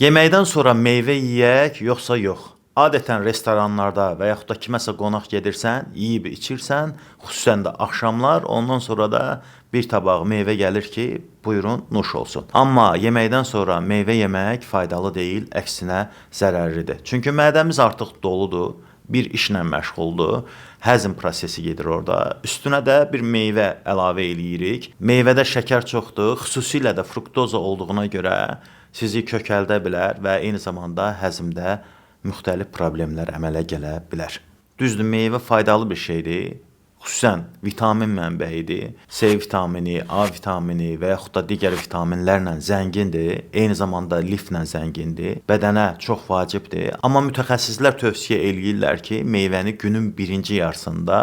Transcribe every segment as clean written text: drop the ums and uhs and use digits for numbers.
Yeməkdən sonra meyvə yeyək, yoxsa yox? Adətən restoranlarda və yaxud da kiməsə qonaq gedirsən, yeyib içirsən, xüsusən də axşamlar, ondan sonra da bir tabaq meyvə gəlir ki, buyurun, nuş olsun. Amma yeməkdən sonra meyvə yemək faydalı deyil, əksinə zərərlidir. Çünki mədəmiz artıq doludur, bir işlə məşğuldur, həzm prosesi gedir orada. Üstünə də bir meyvə əlavə eləyirik. Meyvədə şəkər çoxdur, xüsusilə də fruktoza olduğuna görə sizi kökəldə bilər və eyni zamanda həzmdə müxtəlif problemlər əmələ gələ bilər. Düzdür, meyvə faydalı bir şeydir. Xüsusən vitamin mənbəyidir. C vitamini, A vitamini və yaxud da digər vitaminlərlə zəngindir. Eyni zamanda liflə zəngindir. Bədənə çox vacibdir. Amma mütəxəssislər tövsiyə eləyirlər ki, meyvəni günün birinci yarısında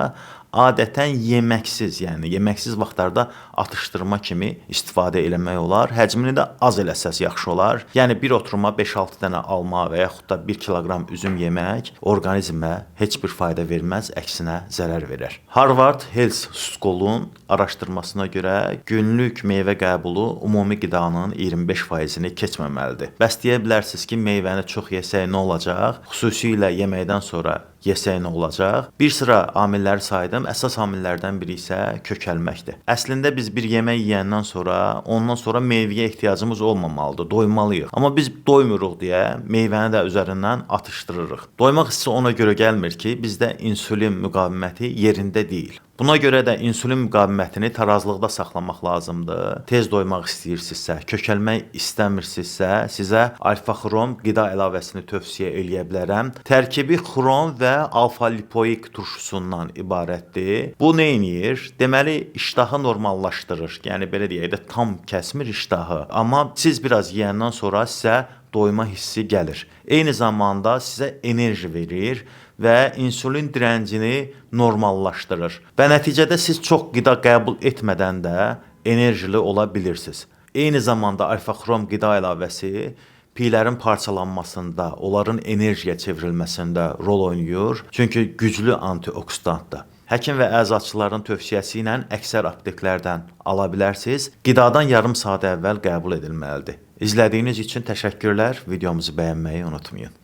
adətən yeməksiz, yəni yeməksiz vaxtlarda atışdırma kimi istifadə eləmək olar. Həcmini də az eləsəz yaxşı olar. Yəni bir oturuma 5-6 dənə alma və yaxud da 1 kiloqram üzüm yemək orqanizmə heç bir fayda verməz, əksinə zərər verər. Harvard Health School-un araşdırmasına görə günlük meyvə qəbulu ümumi qidanın 25%-ni keçməməlidir. Bəs deyə bilərsiniz ki, meyvəni çox yesək nə olacaq? Xüsusilə yeməkdən sonra yesək nə olacaq? Bir sıra amilləri saydım. Əsas amillərdən biri isə kökəlməkdir. Əslində biz bir yemək yeyəndən sonra, ondan sonra meyvəyə ehtiyacımız olmamalıdır, doymalıyıq. Amma biz doymuruq deyə meyvəni də üzərindən atışdırırıq. Doymaq hissi ona görə gəlmir ki, bizdə insulin müqaviməti yerində deyil. Buna görə də insulin müqavimətini tarazlıqda saxlamaq lazımdır. Tez doymaq istəyirsinizsə, kökəlmək istəmirsinizsə, sizə alfa-xrom qida əlavəsini tövsiyə eləyə bilərəm. Tərkibi xrom və alfa-lipoik turşusundan ibarətdir. Bu nə edir? Deməli, iştahı normallaşdırır. Yəni belə deyək də tam kəsmir iştahı. Amma siz biraz yeyəndən sonra sizə doyma hissi gəlir. Eyni zamanda sizə enerji verir və insulin direncini normallaşdırır. Və nəticədə siz çox qida qəbul etmədən də enerjili ola bilirsiniz. Eyni zamanda alfa-xrom qida əlavəsi piylərin parçalanmasında, onların enerjiyə çevrilməsində rol oynayır. Çünki güclü antioksidantdır. Həkim və əzaçıların tövsiyəsi ilə əksər apteklərdən ala bilərsiniz. Qidadan yarım saat əvvəl qəbul edilməlidir. İzlədiyiniz üçün təşəkkürlər. Videomuzu bəyənməyi unutmayın.